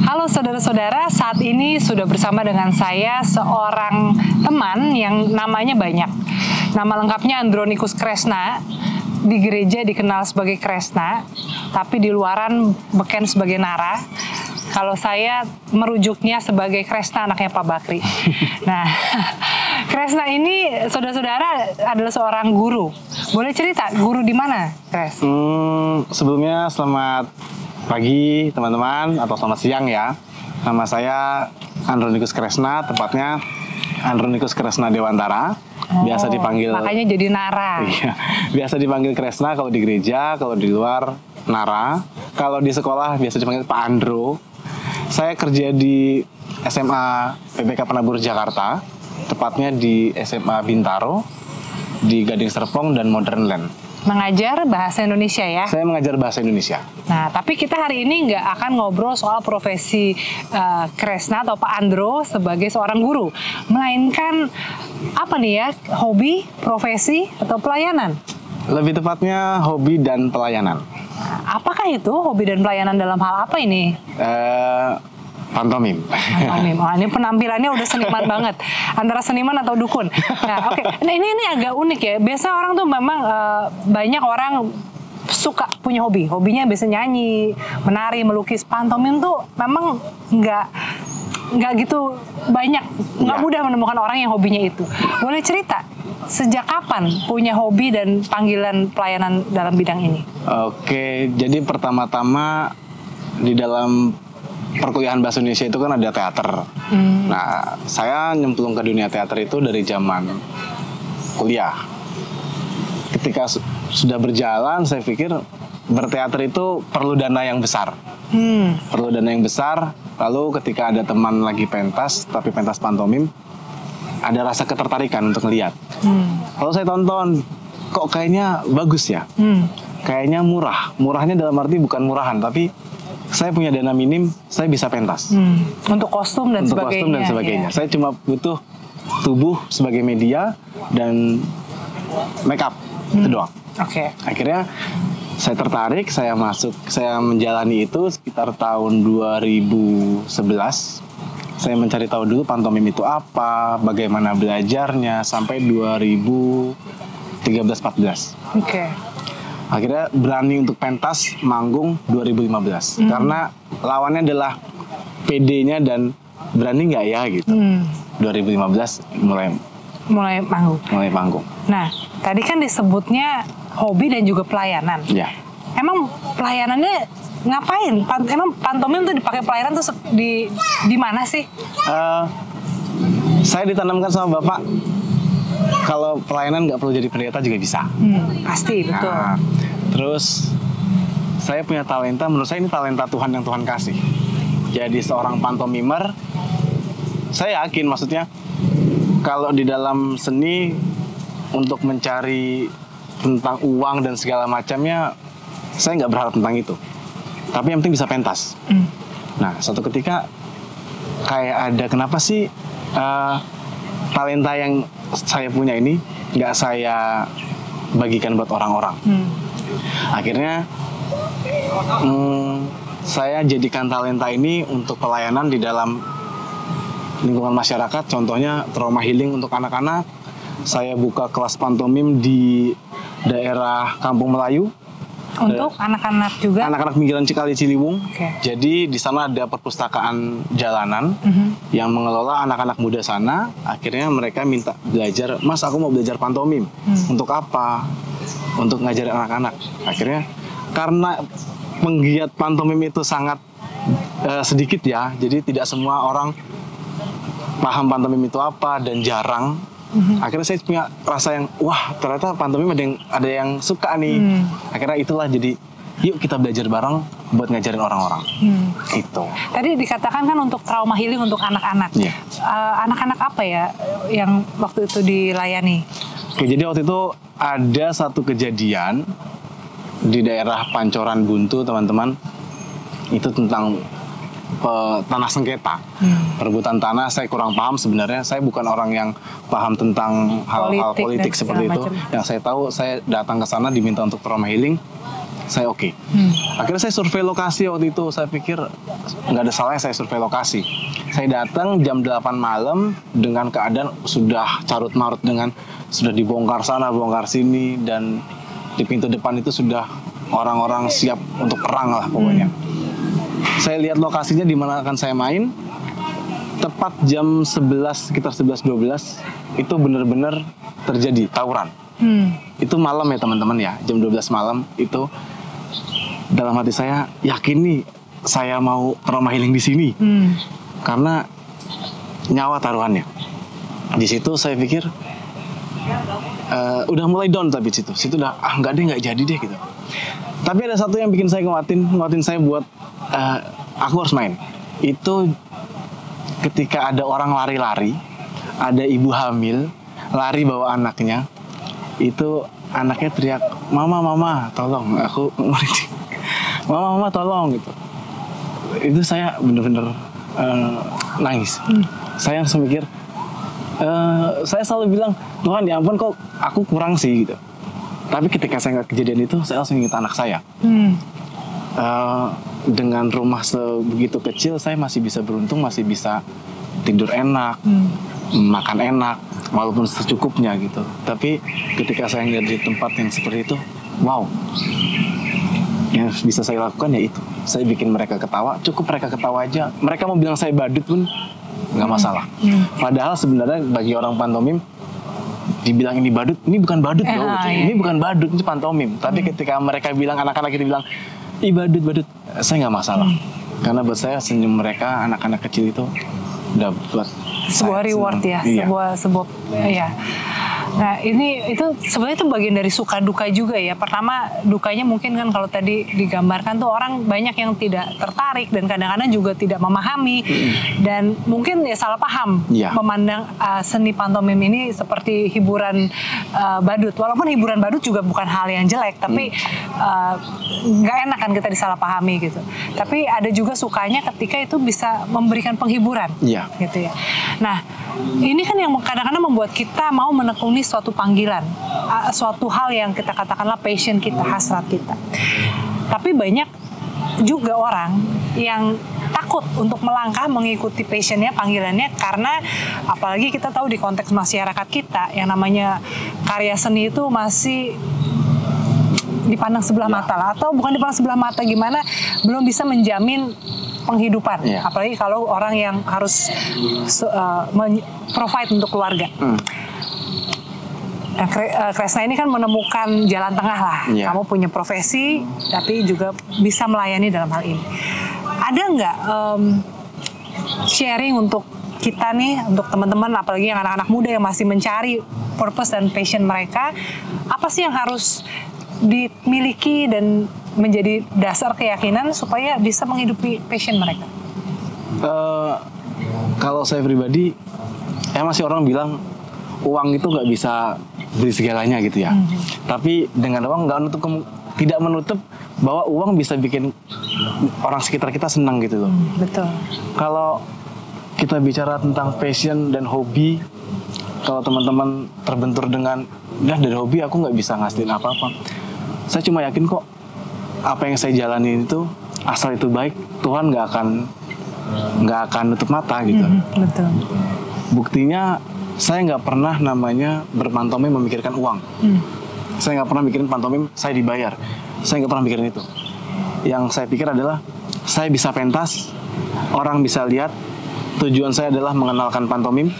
Halo saudara-saudara, saat ini sudah bersama dengan saya seorang teman yang namanya banyak. Nama lengkapnya Andronikus Kresna. Di gereja dikenal sebagai Kresna, tapi di luaran beken sebagai Nara. Kalau saya merujuknya sebagai Kresna, anaknya Pak Bakri. Nah, Kresna ini saudara-saudara adalah seorang guru. Boleh cerita guru di mana, Kres? Sebelumnya selamat pagi teman-teman, atau selamat siang ya. Nama saya Andronikus Kresna, tepatnya Andronikus Kresna Dewantara. Biasa dipanggil, makanya jadi Nara. Iya, biasa dipanggil Kresna kalau di gereja, kalau di luar Nara. Kalau di sekolah biasa dipanggil Pak Andro. Saya kerja di SMA PPK Penabur Jakarta, tepatnya di SMA Bintaro, di Gading Serpong dan Modern Land. Mengajar bahasa Indonesia ya? Saya mengajar bahasa Indonesia. Nah, tapi kita hari ini nggak akan ngobrol soal profesi Kresna atau Pak Andro sebagai seorang guru, melainkan apa nih ya, hobi, profesi, atau pelayanan? Lebih tepatnya hobi dan pelayanan. Apakah itu hobi dan pelayanan dalam hal apa ini? Pantomim. Pantomim. Wah, ini penampilannya udah seniman banget. Antara seniman atau dukun. Nah, oke. Nah, ini agak unik ya. Biasa orang tuh memang banyak orang suka punya hobi. Hobinya biasa nyanyi, menari, melukis. Pantomim tuh memang nggak gitu banyak, nggak mudah menemukan orang yang hobinya itu. Boleh cerita sejak kapan punya hobi dan panggilan pelayanan dalam bidang ini? Oke, jadi pertama-tama di dalam perkuliahan bahasa Indonesia itu kan ada teater. Nah, saya nyemplung ke dunia teater itu dari zaman kuliah. Ketika sudah berjalan, saya pikir berteater itu perlu dana yang besar. Perlu dana yang besar. Lalu ketika ada teman lagi pentas, tapi pentas pantomim, ada rasa ketertarikan untuk melihat. Lalu saya tonton, kok kayaknya bagus ya. Kayaknya murah. Murahnya dalam arti bukan murahan, tapi saya punya dana minim, saya bisa pentas. Untuk kostum dan untuk sebagainya. Kostum dan sebagainya. Ya. Saya cuma butuh tubuh sebagai media dan make up, itu doang. Oke. Akhirnya saya tertarik, saya menjalani itu sekitar tahun 2011. Saya mencari tahu dulu pantomim itu apa, bagaimana belajarnya, sampai 2013-14. Oke. Akhirnya berani untuk pentas manggung 2015 karena lawannya adalah PD-nya dan berani nggak ya gitu. 2015 mulai panggung. Nah, tadi kan disebutnya hobi dan juga pelayanan. Ya. Emang pelayanannya ngapain? Emang pantomim tuh dipakai pelayanan tuh di mana sih? Saya ditanamkan sama Bapak, kalau pelayanan nggak perlu jadi pendeta juga bisa. Pasti, betul. Nah, terus saya punya talenta, menurut saya ini talenta Tuhan yang Tuhan kasih. Jadi seorang pantomimer, saya yakin maksudnya kalau di dalam seni untuk mencari tentang uang dan segala macamnya, saya nggak berharap tentang itu. Tapi yang penting bisa pentas. Nah, suatu ketika kayak ada, kenapa sih talenta yang saya punya ini nggak saya bagikan buat orang-orang. Akhirnya saya jadikan talenta ini untuk pelayanan di dalam lingkungan masyarakat. Contohnya trauma healing untuk anak-anak. Saya buka kelas pantomim di daerah Kampung Melayu. Untuk anak-anak juga? Anak-anak migran Cikali Ciliwung. Okay. Jadi di sana ada perpustakaan jalanan yang mengelola anak-anak muda sana. Akhirnya mereka minta belajar, Mas aku mau belajar pantomim. Untuk apa? Untuk ngajarin anak-anak. Akhirnya karena penggiat pantomim itu sangat sedikit ya. Jadi tidak semua orang paham pantomim itu apa dan jarang. Akhirnya saya punya rasa yang wah, ternyata pantomim ada yang suka nih. Akhirnya itulah jadi yuk kita belajar bareng buat ngajarin orang-orang. Itu. Tadi dikatakan kan untuk trauma healing untuk anak-anak. Yeah. Anak-anak apa ya yang waktu itu dilayani? Oke, jadi waktu itu ada satu kejadian di daerah Pancoran Buntu, teman-teman. Itu tentang tanah sengketa, perebutan tanah. Saya kurang paham sebenarnya. Saya bukan orang yang paham tentang hal-hal politik seperti itu. Yang saya tahu, saya datang ke sana diminta untuk trauma healing. saya oke. Akhirnya saya survei lokasi waktu itu. Saya pikir nggak ada salahnya saya survei lokasi. Saya datang jam 8 malam dengan keadaan sudah carut marut, dengan sudah dibongkar sana bongkar sini, dan di pintu depan itu sudah orang-orang siap untuk perang lah pokoknya. Saya lihat lokasinya di mana akan saya main. Tepat jam 11, sekitar 11-12 itu benar-benar terjadi tawuran. Itu malam ya teman-teman ya, jam 12 malam itu. Dalam hati saya yakin nih saya mau trauma healing di sini, karena nyawa taruhannya. Di situ saya pikir udah mulai down, tapi situ udah nggak jadi deh gitu. Tapi ada satu yang bikin saya nguatin saya buat aku harus main. Itu ketika ada orang lari-lari, ada ibu hamil lari bawa anaknya, itu anaknya teriak, mama tolong, aku merinding, mama tolong gitu. Itu saya bener-bener nangis. Saya langsung mikir, saya selalu bilang, Tuhan ya ampun kok aku kurang sih gitu. Tapi ketika saya ngeliat kejadian itu, saya langsung ingat anak saya. Dengan rumah sebegitu kecil, saya masih bisa beruntung, masih bisa tidur enak, makan enak, walaupun secukupnya gitu. Tapi ketika saya ngeliat di tempat yang seperti itu, wow, yang bisa saya lakukan ya itu, saya bikin mereka ketawa. Cukup mereka ketawa aja. Mereka mau bilang saya badut pun nggak masalah. Padahal sebenarnya bagi orang pantomim, dibilang ini badut, ini bukan badut loh. Ini bukan badut, itu pantomim. Tapi ketika mereka bilang, anak-anak itu bilang, ih badut, saya nggak masalah. Karena buat saya senyum mereka, anak-anak kecil itu udah buat sebuah reward ya, iya. sebuah ya. Nah itu sebenarnya itu bagian dari suka duka juga ya. Pertama dukanya mungkin kan kalau tadi digambarkan tuh orang banyak yang tidak tertarik dan kadang-kadang juga tidak memahami dan mungkin ya salah paham memandang seni pantomim ini seperti hiburan badut. Walaupun hiburan badut juga bukan hal yang jelek, tapi nggak enak kan kita disalahpahami gitu. Tapi ada juga sukanya ketika itu bisa memberikan penghiburan, gitu ya. Nah ini kan yang kadang-kadang membuat kita mau menekuni suatu panggilan, suatu hal yang kita katakanlah passion kita, hasrat kita. Tapi banyak juga orang yang takut untuk melangkah mengikuti passionnya, panggilannya, karena apalagi kita tahu di konteks masyarakat kita yang namanya karya seni itu masih dipandang sebelah mata lah, atau bukan dipandang sebelah mata gimana, belum bisa menjamin penghidupan, apalagi kalau orang yang harus provide untuk keluarga. Nah, Kresna ini kan menemukan jalan tengah lah. Kamu punya profesi, tapi juga bisa melayani dalam hal ini. Ada nggak sharing untuk kita nih, untuk teman-teman, apalagi yang anak-anak muda yang masih mencari purpose dan passion mereka, apa sih yang harus dimiliki dan menjadi dasar keyakinan supaya bisa menghidupi passion mereka? Kalau saya pribadi, masih orang bilang uang itu nggak bisa beli segalanya gitu ya. Tapi dengan uang tidak menutup bahwa uang bisa bikin orang sekitar kita senang gitu loh. Betul. Kalau kita bicara tentang passion dan hobi, kalau teman-teman terbentur dengan dari hobi aku nggak bisa ngasilin apa-apa, saya cuma yakin kok apa yang saya jalanin itu asal itu baik, Tuhan nggak akan nutup mata gitu. Betul. Buktinya saya nggak pernah namanya berpantomim memikirkan uang. Saya nggak pernah mikirin pantomim saya dibayar. Saya nggak pernah mikirin itu. Yang saya pikir adalah saya bisa pentas, orang bisa lihat. Tujuan saya adalah mengenalkan pantomim.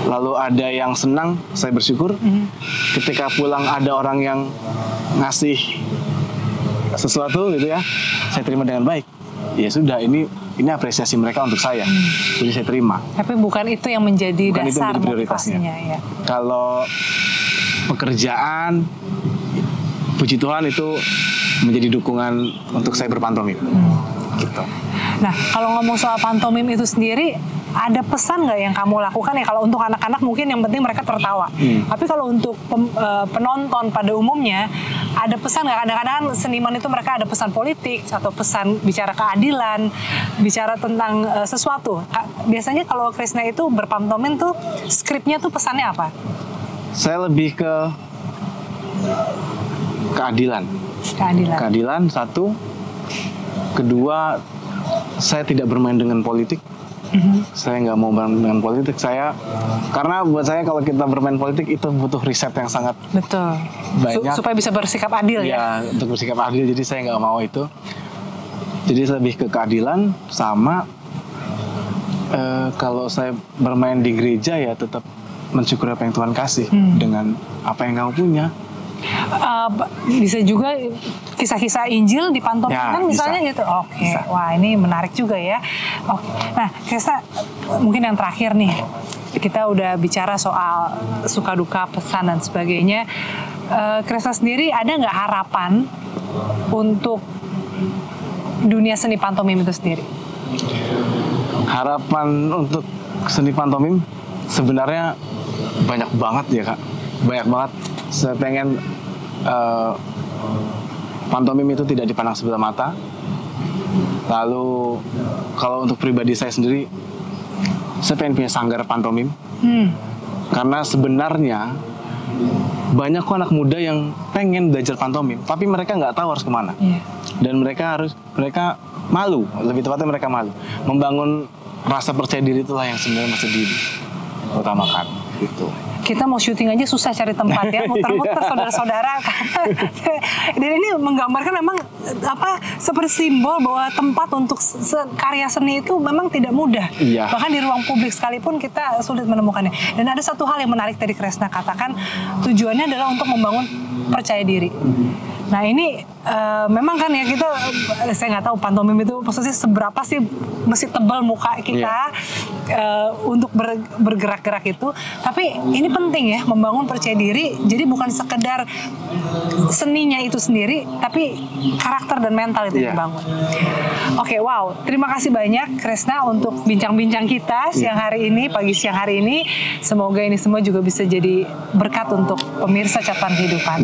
Lalu ada yang senang, saya bersyukur. Ketika pulang ada orang yang ngasih sesuatu gitu ya, saya terima dengan baik. Ya sudah, ini apresiasi mereka untuk saya, jadi saya terima. Tapi bukan itu yang menjadi dasar motivasinya ya. Kalau pekerjaan, puji Tuhan itu menjadi dukungan untuk saya berpantomim. Gitu. Nah, kalau ngomong soal pantomim itu sendiri, ada pesan nggak yang kamu lakukan ya? Kalau untuk anak-anak mungkin yang penting mereka tertawa. Tapi kalau untuk penonton pada umumnya, ada pesan nggak? Kadang-kadang seniman itu mereka ada pesan politik atau pesan bicara keadilan, bicara tentang sesuatu. Biasanya kalau Kresna itu berpantomim tuh skripnya tuh pesannya apa? Saya lebih ke keadilan. Keadilan satu. Kedua, saya tidak bermain dengan politik. Saya nggak mau bermain dengan politik. Karena buat saya kalau kita bermain politik itu butuh riset yang sangat banyak supaya bisa bersikap adil ya. Untuk bersikap adil. Jadi saya nggak mau itu. Jadi lebih ke keadilan sama kalau saya bermain di gereja ya tetap mensyukuri apa yang Tuhan kasih dengan apa yang kamu punya. Bisa juga kisah-kisah Injil dipantomikan misalnya gitu. Oke. Wah, ini menarik juga ya. Oke. Nah, Kresna, mungkin yang terakhir nih. Kita udah bicara soal suka duka, pesan dan sebagainya. Kresna sendiri ada nggak harapan untuk dunia seni pantomim itu sendiri? Harapan untuk seni pantomim sebenarnya banyak banget ya Kak. Banyak banget. Saya pengen pantomim itu tidak dipandang sebelah mata. Lalu kalau untuk pribadi saya sendiri, saya pengen punya sanggar pantomim. Karena sebenarnya banyak kok anak muda yang pengen belajar pantomim, tapi mereka nggak tahu harus kemana. Dan mereka malu, lebih tepatnya mereka malu. Membangun rasa percaya diri itulah yang sebenarnya masih diutamakan gitu. Kita mau syuting aja susah cari tempat ya, muter-muter saudara-saudara. Dan ini menggambarkan memang seperti simbol bahwa tempat untuk karya seni itu memang tidak mudah. Bahkan di ruang publik sekalipun kita sulit menemukannya. Dan ada satu hal yang menarik tadi Kresna katakan, tujuannya adalah untuk membangun percaya diri. Nah ini memang kan ya saya nggak tahu pantomim itu maksudnya seberapa sih mesti tebal muka kita untuk bergerak-gerak itu. Tapi ini penting ya, membangun percaya diri. Jadi bukan sekedar seninya itu sendiri, tapi karakter dan mental itu dibangun. Oke, wow. Terima kasih banyak Kresna untuk bincang-bincang kita siang hari ini, pagi siang hari ini. Semoga ini semua juga bisa jadi berkat untuk pemirsa Catatan Kehidupan.